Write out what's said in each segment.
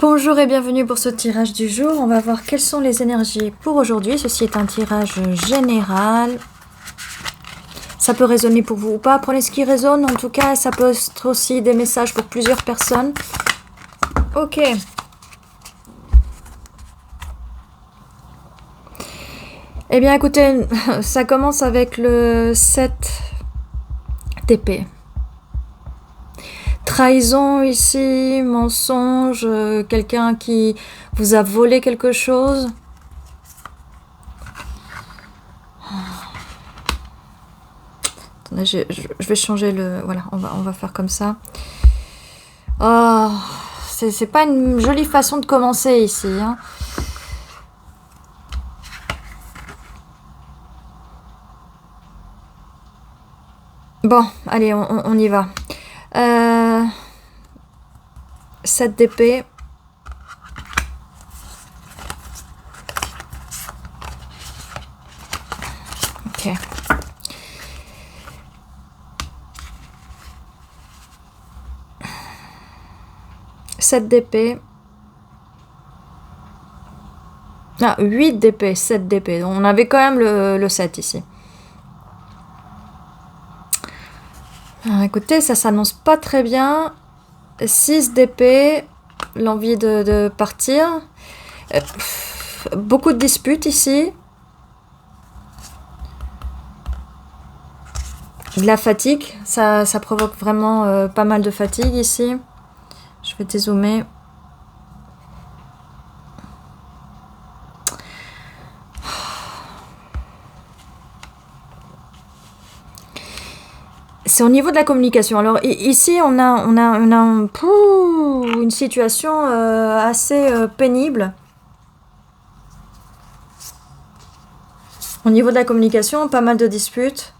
Bonjour et bienvenue pour ce tirage du jour. On va voir quelles sont les énergies pour aujourd'hui. Ceci est un tirage général. Ça peut résonner pour vous ou pas. Prenez ce qui résonne. En tout cas, ça peut être aussi des messages pour plusieurs personnes. Ok. Eh bien, écoutez, ça commence avec le 7 d'épée. Trahison ici, mensonge, quelqu'un qui vous a volé quelque chose. Attendez, je vais changer le... Voilà, on va faire comme ça. Oh, c'est pas une jolie façon de commencer ici, hein. Bon, allez, on y va. 7 d'épée. Ok. Sept d'épée. Ah, 8 d'épée, 7 d'épée. On avait quand même le 7 ici. Alors, écoutez, ça s'annonce pas très bien. 6 d'épée. L'envie de partir. Beaucoup de disputes ici. De la fatigue. Ça provoque vraiment pas mal de fatigue ici. Je vais dézoomer. C'est au niveau de la communication. Alors ici, on a une situation assez pénible. Au niveau de la communication, pas mal de disputes.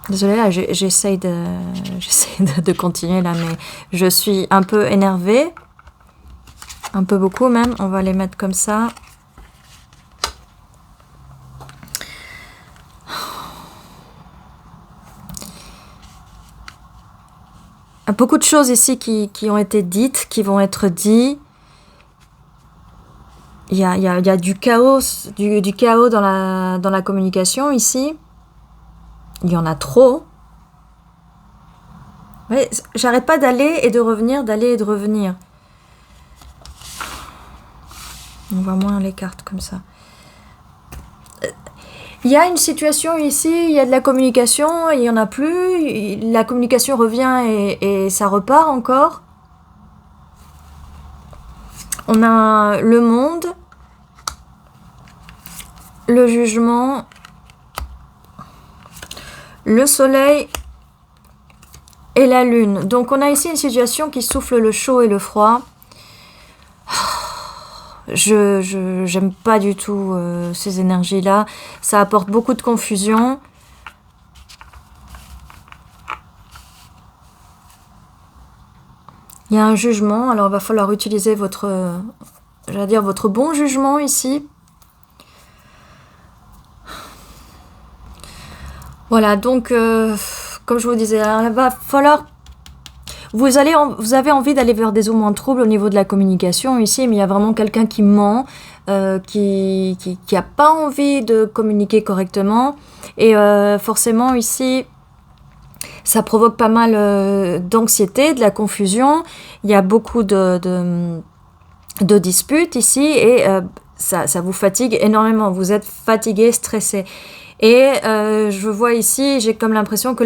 Désolée, là, j'essaye de continuer là, mais je suis un peu énervée. Un peu beaucoup même. On va les mettre comme ça. Beaucoup de choses ici qui ont été dites, qui vont être dites. Il y a du chaos, du chaos dans la communication ici. Il y en a trop. Ouais, j'arrête pas d'aller et de revenir, d'aller et de revenir. On voit moins les cartes comme ça. Il y a une situation ici, il y a de la communication, il n'y en a plus. La communication revient et ça repart encore. On a le monde, le jugement, le soleil et la lune. Donc on a ici une situation qui souffle le chaud et le froid. J'aime pas du tout ces énergies-là. Ça apporte beaucoup de confusion. Il y a un jugement. Alors, il va falloir utiliser votre bon jugement ici. Voilà, donc, comme je vous disais, alors, il va falloir... Vous avez envie d'aller vers des moments de trouble au niveau de la communication ici, mais il y a vraiment quelqu'un qui ment, qui a pas envie de communiquer correctement. Et forcément ici, ça provoque pas mal d'anxiété, de la confusion. Il y a beaucoup de disputes ici et ça vous fatigue énormément. Vous êtes fatigué, stressé. Et je vois ici, j'ai comme l'impression que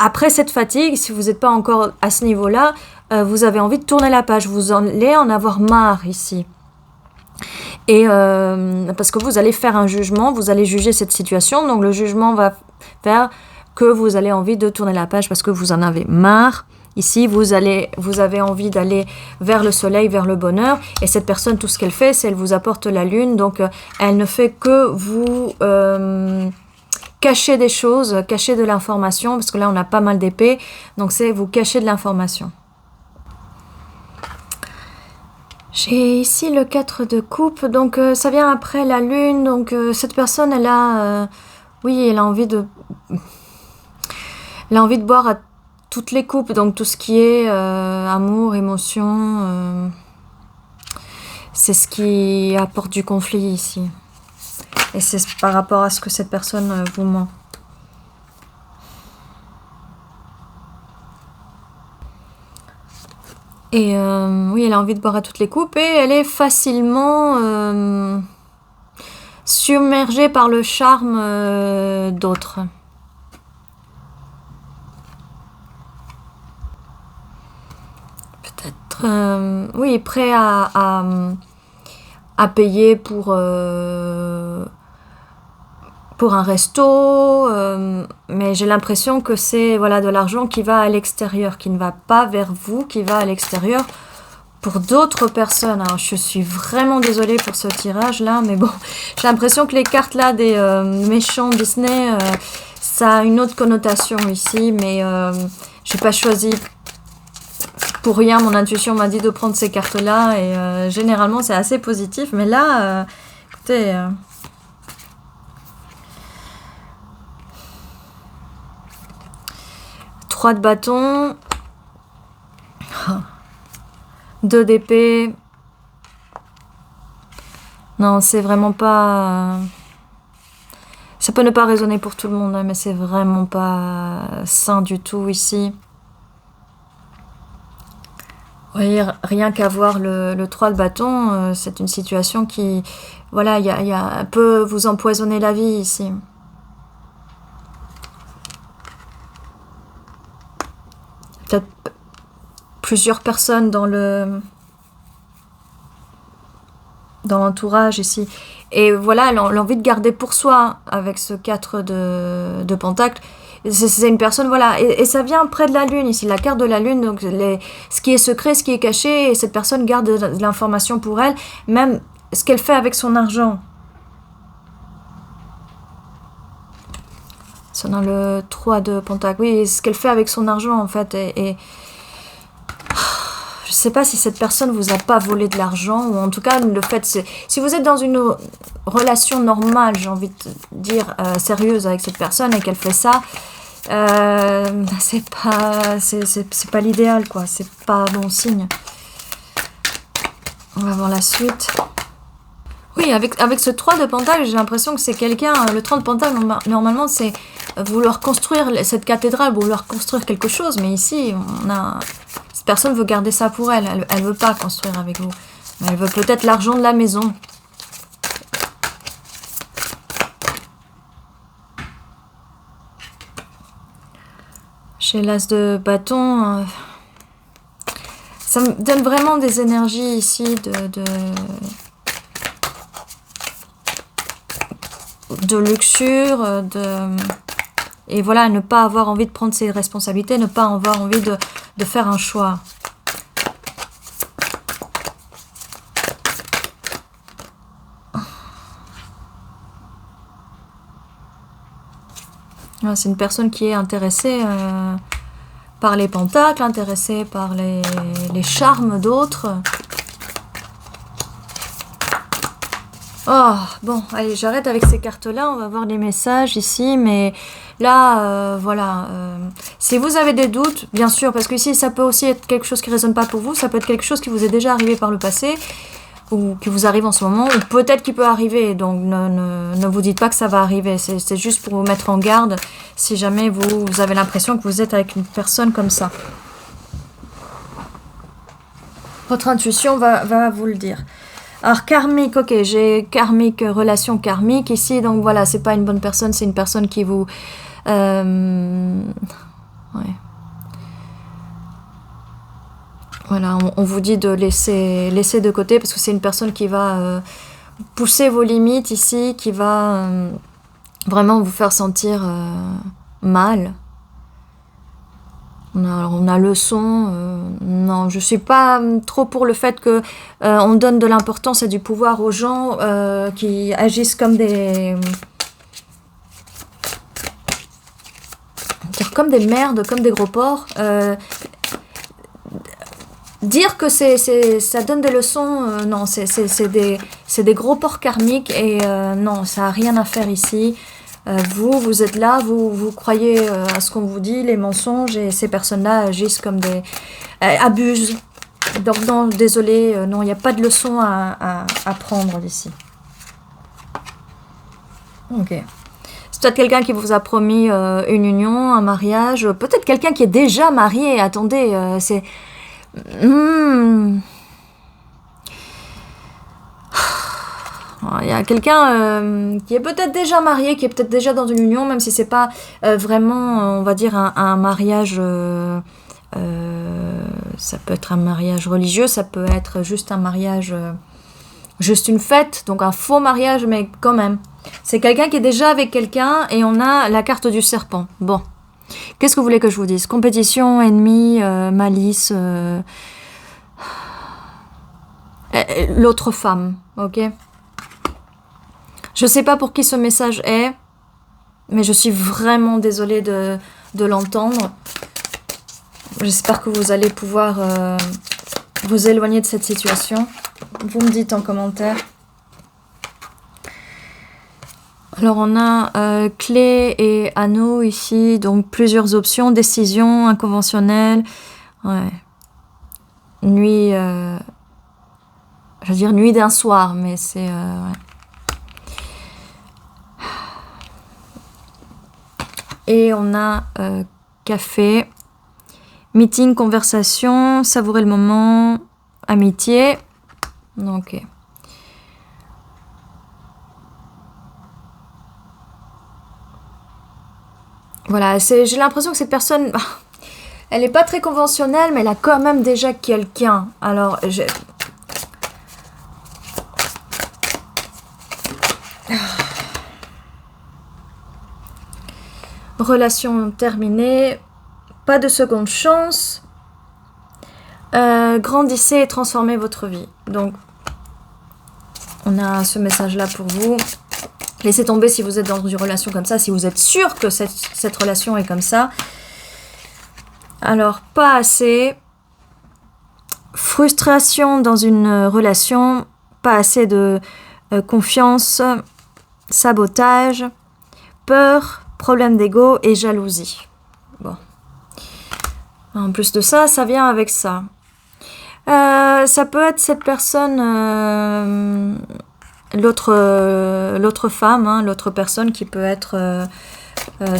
après cette fatigue, si vous n'êtes pas encore à ce niveau-là, vous avez envie de tourner la page. Vous allez en avoir marre ici. Et parce que vous allez faire un jugement, vous allez juger cette situation. Donc le jugement va faire que vous avez envie de tourner la page parce que vous en avez marre. Ici, vous avez envie d'aller vers le soleil, vers le bonheur. Et cette personne, tout ce qu'elle fait, c'est qu'elle vous apporte la lune. Donc, elle ne fait que vous cacher des choses, cacher de l'information. Parce que là, on a pas mal d'épées. Donc, c'est vous cacher de l'information. J'ai ici le 4 de coupe. Donc, ça vient après la lune. Donc, cette personne, elle a Oui, elle a envie de boire à toutes les coupes, donc tout ce qui est amour, émotion, c'est ce qui apporte du conflit ici. Et c'est par rapport à ce que cette personne vous ment. Et oui, elle a envie de boire à toutes les coupes et elle est facilement submergée par le charme d'autres. Peut-être, oui, prêt à payer pour un resto, mais j'ai l'impression que c'est voilà, de l'argent qui va à l'extérieur, qui ne va pas vers vous, qui va à l'extérieur pour d'autres personnes. Alors je suis vraiment désolée pour ce tirage là, mais bon, j'ai l'impression que les cartes là des méchants Disney, ça a une autre connotation ici, mais j'ai pas choisi pour rien. Mon intuition m'a dit de prendre ces cartes là et généralement c'est assez positif, mais là, écoutez... 3 de bâton, 2 d'épée. Non, c'est vraiment pas... Ça peut ne pas résonner pour tout le monde, hein, mais c'est vraiment pas sain du tout ici. Vous voyez, rien qu'à voir le 3 de bâton, c'est une situation qui... Voilà, peut vous empoisonner la vie ici. Peut-être plusieurs personnes dans l'entourage ici. Et voilà, l'envie de garder pour soi avec ce 4 de Pentacle. C'est une personne, voilà, et ça vient près de la lune ici, la carte de la lune, donc ce qui est secret, ce qui est caché, et cette personne garde de l'information pour elle, même ce qu'elle fait avec son argent. C'est dans le 3 de Pentacle. Oui, ce qu'elle fait avec son argent, en fait. Et je sais pas si cette personne vous a pas volé de l'argent, ou en tout cas, le fait, c'est... Si vous êtes dans une relation normale, j'ai envie de dire, sérieuse avec cette personne, et qu'elle fait ça, c'est pas l'idéal, quoi. C'est pas bon signe. On va voir la suite. Oui, avec ce 3 de Pentacle, j'ai l'impression que c'est quelqu'un... Le 3 de Pentacle, normalement, c'est vouloir construire cette cathédrale, vouloir construire quelque chose. Mais ici, cette personne veut garder ça pour elle. Elle veut pas construire avec vous. Elle veut peut-être l'argent de la maison. Chez l'As de bâton... ça me donne vraiment des énergies ici de luxure, et voilà, ne pas avoir envie de prendre ses responsabilités, ne pas avoir envie de faire un choix. C'est une personne qui est intéressée par les pentacles, intéressée par les charmes d'autres. Oh, bon, allez, j'arrête avec ces cartes-là, on va voir les messages ici, mais là, voilà, si vous avez des doutes, bien sûr, parce que ici, ça peut aussi être quelque chose qui ne résonne pas pour vous, ça peut être quelque chose qui vous est déjà arrivé par le passé, ou qui vous arrive en ce moment, ou peut-être qui peut arriver, donc ne vous dites pas que ça va arriver, c'est juste pour vous mettre en garde, si jamais vous avez l'impression que vous êtes avec une personne comme ça. Votre intuition va vous le dire. Alors, karmique, ok, j'ai karmique, relation karmique ici, donc voilà, c'est pas une bonne personne, c'est une personne qui vous... ouais. Voilà, on vous dit de laisser de côté, parce que c'est une personne qui va pousser vos limites ici, qui va vraiment vous faire sentir mal. Alors, on a le son. Non, je suis pas trop pour le fait que on donne de l'importance et du pouvoir aux gens qui agissent comme des merdes, comme des gros porcs. Dire que ça donne des leçons, non, c'est des gros porcs karmiques et non, ça a rien à faire ici. Vous êtes là, vous croyez à ce qu'on vous dit, les mensonges, et ces personnes-là agissent comme des... abusent. Donc non, désolé, non, il n'y a pas de leçon à prendre ici. Ok. C'est peut-être quelqu'un qui vous a promis une union, un mariage, peut-être quelqu'un qui est déjà marié. Attendez, c'est... Il y a quelqu'un qui est peut-être déjà marié, qui est peut-être déjà dans une union, même si c'est pas vraiment, on va dire, un mariage... ça peut être un mariage religieux, ça peut être juste un mariage... juste une fête, donc un faux mariage, mais quand même. C'est quelqu'un qui est déjà avec quelqu'un et on a la carte du serpent. Bon. Qu'est-ce que vous voulez que je vous dise? Compétition, ennemi, malice... l'autre femme, ok? Je sais pas pour qui ce message est, mais je suis vraiment désolée de l'entendre. J'espère que vous allez pouvoir vous éloigner de cette situation. Vous me dites en commentaire. Alors on a clé et anneau ici, donc plusieurs options, décision, inconventionnelle, ouais. Nuit, je veux dire nuit d'un soir, mais c'est... ouais. Et on a café, meeting, conversation, savourer le moment, amitié. Ok. Voilà, j'ai l'impression que cette personne, elle n'est pas très conventionnelle, mais elle a quand même déjà quelqu'un. Alors, relation terminée, pas de seconde chance, grandissez et transformez votre vie. Donc, on a ce message-là pour vous. Laissez tomber si vous êtes dans une relation comme ça, si vous êtes sûr que cette relation est comme ça. Alors, pas assez. Frustration dans une relation, pas assez de confiance, sabotage, peur, problème d'ego et jalousie. Bon. En plus de ça, ça vient avec ça. Ça peut être cette personne... l'autre femme, hein, l'autre personne qui peut être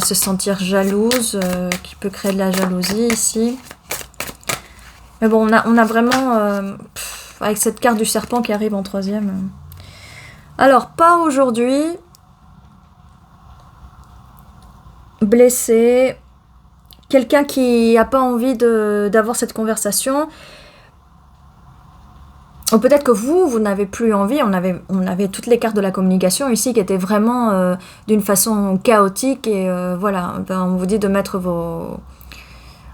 se sentir jalouse, qui peut créer de la jalousie ici. Mais bon, on a vraiment avec cette carte du serpent qui arrive en troisième. Alors, pas aujourd'hui. Blessé. Quelqu'un qui n'a pas envie d'avoir cette conversation. Ou peut-être que vous n'avez plus envie, on avait toutes les cartes de la communication ici qui étaient vraiment d'une façon chaotique et voilà, on vous dit de mettre vos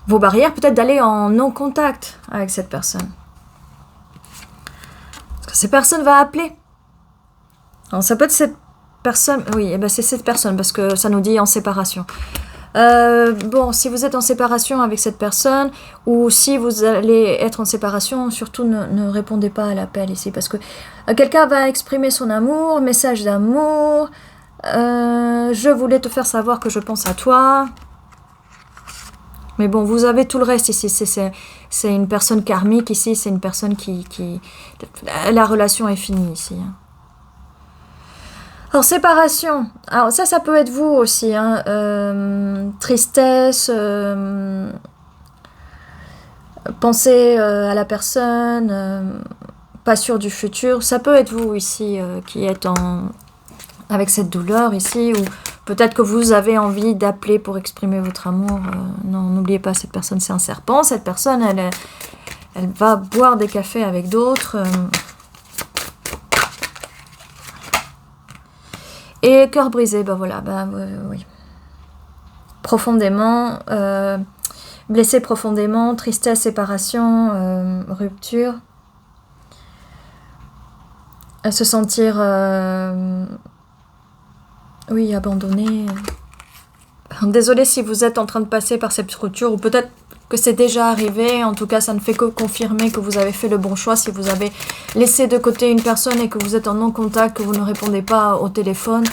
barrières, peut-être d'aller en non-contact avec cette personne. Parce que cette personne va appeler. Alors ça peut être cette personne, oui, et ben c'est cette personne parce que ça nous dit en séparation. Bon, si vous êtes en séparation avec cette personne, ou si vous allez être en séparation, surtout ne répondez pas à l'appel ici, parce que quelqu'un va exprimer son amour, message d'amour, je voulais te faire savoir que je pense à toi. Mais bon, vous avez tout le reste ici, c'est une personne karmique ici, c'est une personne qui... La relation est finie ici, hein. Alors, séparation. Alors, ça peut être vous aussi. Hein. Tristesse, penser à la personne, pas sûr du futur. Ça peut être vous ici qui êtes avec cette douleur ici. Ou peut-être que vous avez envie d'appeler pour exprimer votre amour. Non, n'oubliez pas, cette personne, c'est un serpent. Cette personne, elle va boire des cafés avec d'autres. Et cœur brisé, ben voilà, oui. Profondément, blessé profondément, tristesse, séparation, rupture. Se sentir, oui, abandonné. Désolée si vous êtes en train de passer par cette rupture, ou peut-être que c'est déjà arrivé. En tout cas, ça ne fait que confirmer que vous avez fait le bon choix. Si vous avez laissé de côté une personne et que vous êtes en non-contact, que vous ne répondez pas au téléphone,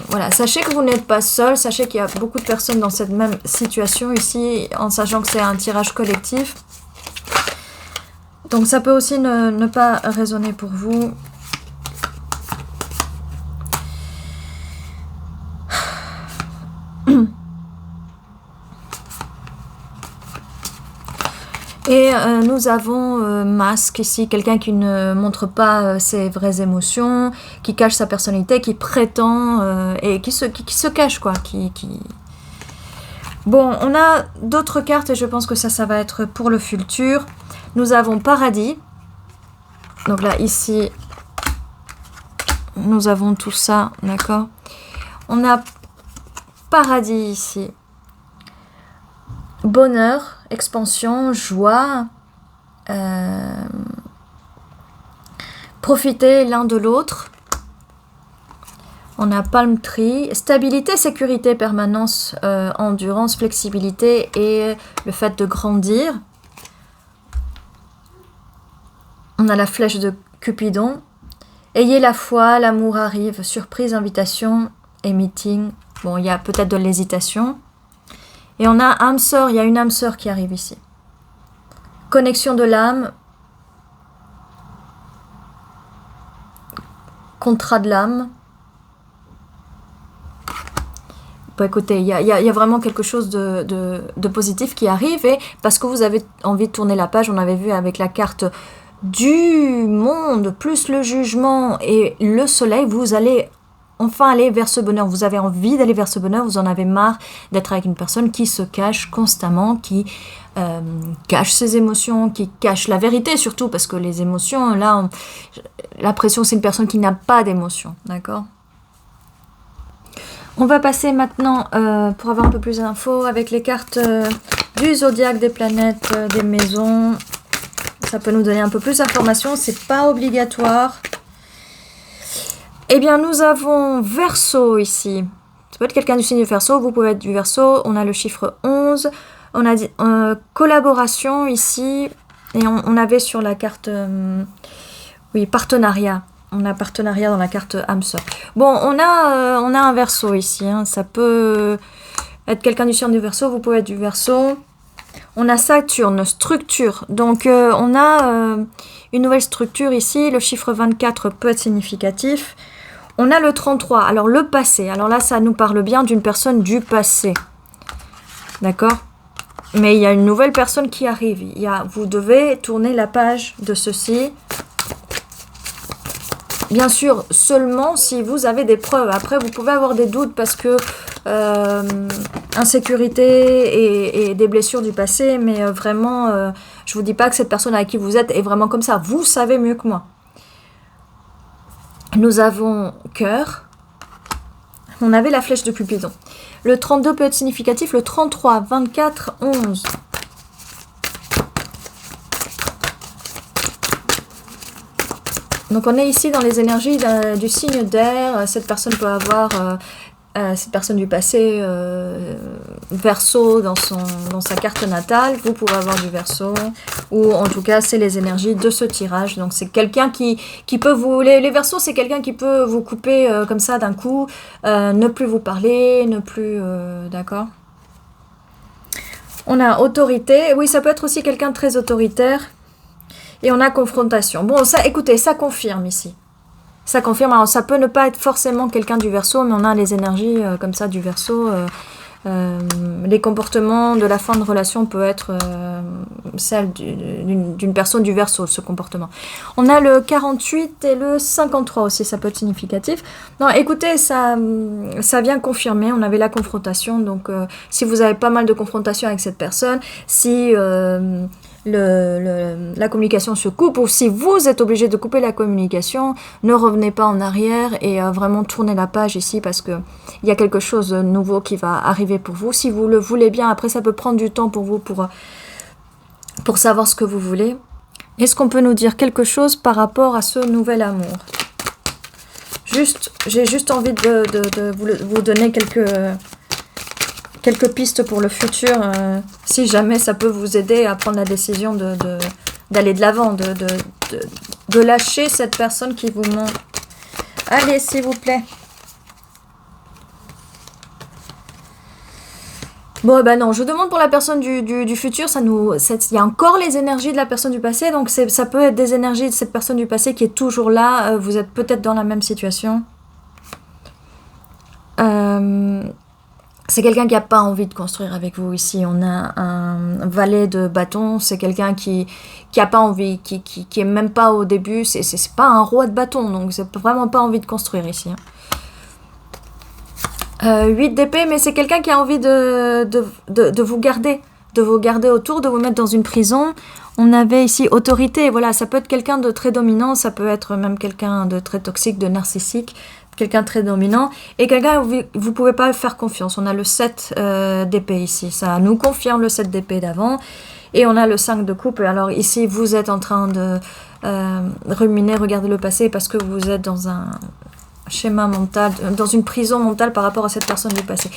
voilà. Sachez que vous n'êtes pas seul. Sachez qu'il y a beaucoup de personnes dans cette même situation ici, en sachant que c'est un tirage collectif. Donc ça peut aussi ne pas résonner pour vous. Et nous avons masque ici, quelqu'un qui ne montre pas ses vraies émotions, qui cache sa personnalité, qui prétend et qui se cache, quoi. Bon, on a d'autres cartes et je pense que ça va être pour le futur. Nous avons paradis. Donc là, ici, nous avons tout ça, d'accord? On a paradis ici. Bonheur, expansion, joie, profiter l'un de l'autre. On a Palm Tree, stabilité, sécurité, permanence, endurance, flexibilité et le fait de grandir. On a la flèche de Cupidon. Ayez la foi, l'amour arrive, surprise, invitation et meeting. Bon, il y a peut-être de l'hésitation. Et on a âme sœur, il y a une âme sœur qui arrive ici. Connexion de l'âme. Contrat de l'âme. Bon, écoutez, il y a vraiment quelque chose de positif qui arrive. Et parce que vous avez envie de tourner la page, on avait vu avec la carte du monde, plus le jugement et le soleil, vous allez enfin aller vers ce bonheur. Vous avez envie d'aller vers ce bonheur, vous en avez marre d'être avec une personne qui se cache constamment, qui cache ses émotions, qui cache la vérité surtout, parce que les émotions, là, la pression, c'est une personne qui n'a pas d'émotions, d'accord? On va passer maintenant, pour avoir un peu plus d'infos, avec les cartes du zodiaque, des planètes, des maisons. Ça peut nous donner un peu plus d'informations, c'est pas obligatoire. Eh bien, nous avons Verseau ici. Ça peut être quelqu'un du signe du Verseau, vous pouvez être du Verseau. On a le chiffre 11. On a dit collaboration ici. Et on avait sur la carte, oui, partenariat. On a partenariat dans la carte âme sœur. Bon, on a un Verseau ici. Hein. Ça peut être quelqu'un du signe du Verseau, vous pouvez être du Verseau. On a Saturne, structure. Donc, on a une nouvelle structure ici. Le chiffre 24 peut être significatif. On a le 33. Alors, le passé. Alors là, ça nous parle bien d'une personne du passé. D'accord? Mais il y a une nouvelle personne qui arrive. Vous devez tourner la page de ceci. Bien sûr, seulement si vous avez des preuves. Après, vous pouvez avoir des doutes parce que insécurité et des blessures du passé, mais vraiment, je vous dis pas que cette personne avec qui vous êtes est vraiment comme ça. Vous savez mieux que moi. Nous avons cœur. On avait la flèche de Cupidon. Le 32 peut être significatif. Le 33, 24, 11. Donc on est ici dans les énergies du signe d'air. Cette personne peut avoir, cette personne du passé, Verseau dans sa carte natale. Vous pouvez avoir du Verseau. Ou en tout cas, c'est les énergies de ce tirage. Donc c'est quelqu'un qui peut vous... Les Verseaux, c'est quelqu'un qui peut vous couper comme ça d'un coup. Ne plus vous parler, ne plus... D'accord. On a autorité. Oui, ça peut être aussi quelqu'un de très autoritaire. Et on a confrontation. Bon, ça, écoutez, ça confirme ici. Ça confirme. Alors, ça peut ne pas être forcément quelqu'un du Verseau, mais on a les énergies comme ça du Verseau. Les comportements de la fin de relation peut être celle d'une personne du Verseau, ce comportement. On a le 48 et le 53 aussi, ça peut être significatif. Non, écoutez, ça vient confirmer. On avait la confrontation, donc si vous avez pas mal de confrontations avec cette personne, si... la communication se coupe, ou si vous êtes obligé de couper la communication, ne revenez pas en arrière et vraiment tournez la page ici parce que il y a quelque chose de nouveau qui va arriver pour vous. Si vous le voulez bien, après ça peut prendre du temps pour vous pour savoir ce que vous voulez. Est-ce qu'on peut nous dire quelque chose par rapport à ce nouvel amour? J'ai juste envie de vous donner quelques pistes pour le futur, si jamais ça peut vous aider à prendre la décision d'aller de l'avant, de lâcher cette personne qui vous ment. Allez, s'il vous plaît. Bon, ben non, je demande pour la personne du futur, il y a encore les énergies de la personne du passé, donc ça peut être des énergies de cette personne du passé qui est toujours là, vous êtes peut-être dans la même situation. C'est quelqu'un qui n'a pas envie de construire avec vous ici. On a un valet de bâton, c'est quelqu'un qui n'a pas envie, qui est même pas au début, c'est pas un roi de bâton, donc c'est vraiment pas envie de construire ici. 8 d'épée, mais c'est quelqu'un qui a envie de vous garder autour, de vous mettre dans une prison. On avait ici autorité, voilà, ça peut être quelqu'un de très dominant, ça peut être même quelqu'un de très toxique, de narcissique, quelqu'un de très dominant, et quelqu'un où vous pouvez pas faire confiance. On a le 7 d'épée ici, ça nous confirme le 7 d'épée d'avant, et on a le 5 de coupe. Alors ici, vous êtes en train de ruminer, regarder le passé, parce que vous êtes dans un schéma mental, dans une prison mentale par rapport à cette personne du passé.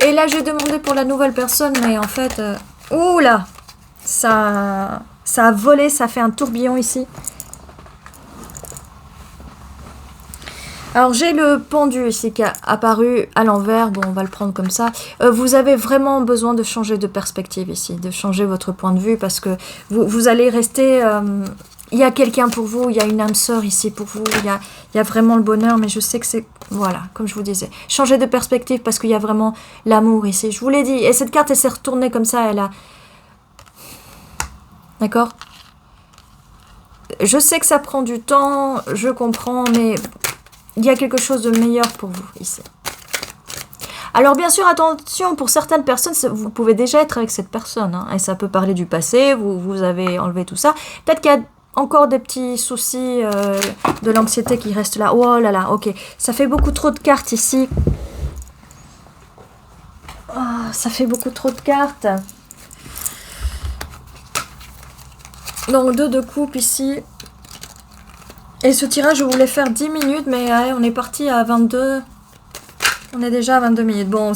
Et là, j'ai demandé pour la nouvelle personne, mais en fait, oula, ça a volé, ça fait un tourbillon ici. Alors, j'ai le pendu ici qui a apparu à l'envers. Bon, on va le prendre comme ça. Vous avez vraiment besoin de changer de perspective ici, de changer votre point de vue, parce que vous allez rester... il y a quelqu'un pour vous, il y a une âme sœur ici pour vous, il y a vraiment le bonheur, mais je sais que c'est... Voilà, comme je vous disais. Changer de perspective parce qu'il y a vraiment l'amour ici. Je vous l'ai dit. Et cette carte, elle s'est retournée comme ça, elle a... D'accord? Je sais que ça prend du temps, je comprends, mais il y a quelque chose de meilleur pour vous ici. Alors bien sûr, attention, pour certaines personnes, vous pouvez déjà être avec cette personne, hein, et ça peut parler du passé, vous avez enlevé tout ça. Peut-être qu'il y a encore des petits soucis de l'anxiété qui restent là. Oh là là, ok. Ça fait beaucoup trop de cartes ici. Oh, ça fait beaucoup trop de cartes. Donc 2 de coupe ici. Et ce tirage, je voulais faire 10 minutes, mais allez, on est parti à 22. On est déjà à 22 minutes. Bon,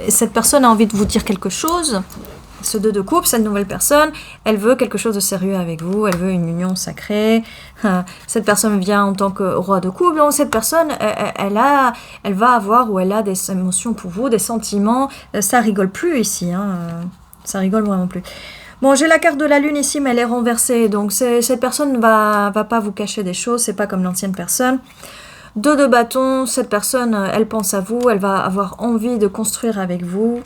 cette personne a envie de vous dire quelque chose. Ce 2 de coupe, cette nouvelle personne, elle veut quelque chose de sérieux avec vous. Elle veut une union sacrée. Cette personne vient en tant que roi de coupe. Donc cette personne, elle va avoir ou elle a des émotions pour vous, des sentiments. Ça rigole plus ici. Hein. Ça rigole vraiment plus. Bon, j'ai la carte de la lune ici, mais elle est renversée. Donc cette personne ne va pas vous cacher des choses. C'est pas comme l'ancienne personne. 2 de bâton, cette personne, elle pense à vous, elle va avoir envie de construire avec vous.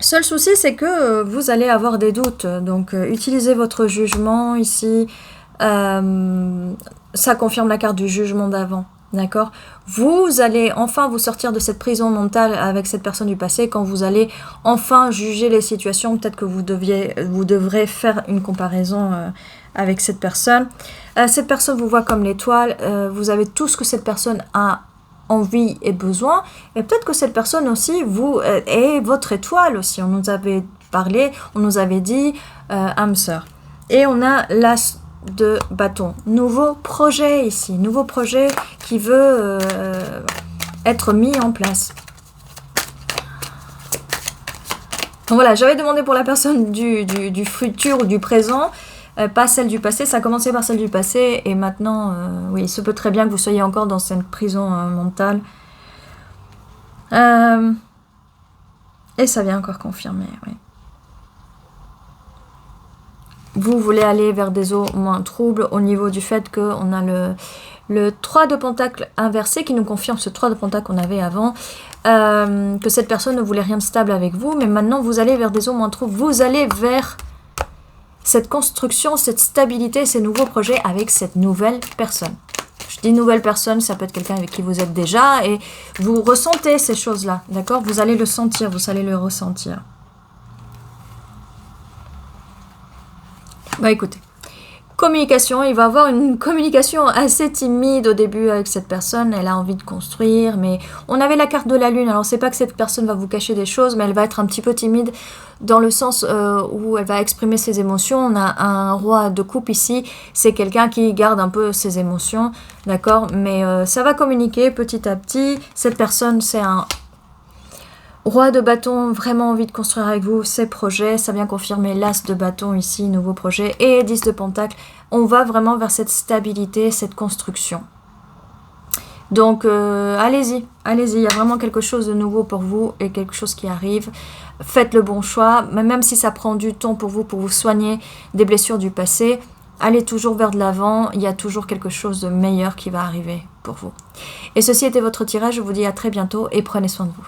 Seul souci, c'est que vous allez avoir des doutes. Donc, utilisez votre jugement ici. Ça confirme la carte du jugement d'avant. D'accord? Vous allez enfin vous sortir de cette prison mentale avec cette personne du passé quand vous allez enfin juger les situations. Peut-être que vous devrez faire une comparaison avec cette personne. Cette personne vous voit comme l'étoile. Vous avez tout ce que cette personne a envie et besoin. Et peut-être que cette personne aussi, vous, est votre étoile aussi. On nous avait parlé, on nous avait dit âme sœur. Et on a l'as de bâton. Nouveau projet ici. Nouveau projet qui veut être mis en place. Donc voilà, j'avais demandé pour la personne du futur ou du présent, pas celle du passé. Ça a commencé par celle du passé et maintenant, oui, il se peut très bien que vous soyez encore dans cette prison mentale. Et ça vient encore confirmer, oui. Vous voulez aller vers des eaux moins troubles au niveau du fait qu'on a le 3 de pentacle inversé qui nous confirme ce 3 de pentacle qu'on avait avant, que cette personne ne voulait rien de stable avec vous, mais maintenant vous allez vers des eaux moins troubles, vous allez vers cette construction, cette stabilité, ces nouveaux projets avec cette nouvelle personne. Je dis nouvelle personne, ça peut être quelqu'un avec qui vous êtes déjà et vous ressentez ces choses-là, d'accord? Vous allez le sentir, vous allez le ressentir. Bah écoutez, Communication, il va avoir une communication assez timide au début avec cette personne, elle a envie de construire, mais on avait la carte de la lune, alors c'est pas que cette personne va vous cacher des choses, mais elle va être un petit peu timide dans le sens où elle va exprimer ses émotions. On a un roi de coupe ici, c'est quelqu'un qui garde un peu ses émotions, d'accord, mais ça va communiquer petit à petit. Cette personne, c'est un roi de bâton, vraiment envie de construire avec vous ses projets. Ça vient confirmer l'as de bâton ici, nouveau projet. Et 10 de pentacle. On va vraiment vers cette stabilité, cette construction. Donc, allez-y, allez-y. Il y a vraiment quelque chose de nouveau pour vous et quelque chose qui arrive. Faites le bon choix, même si ça prend du temps pour vous soigner des blessures du passé. Allez toujours vers de l'avant. Il y a toujours quelque chose de meilleur qui va arriver pour vous. Et ceci était votre tirage. Je vous dis à très bientôt et prenez soin de vous.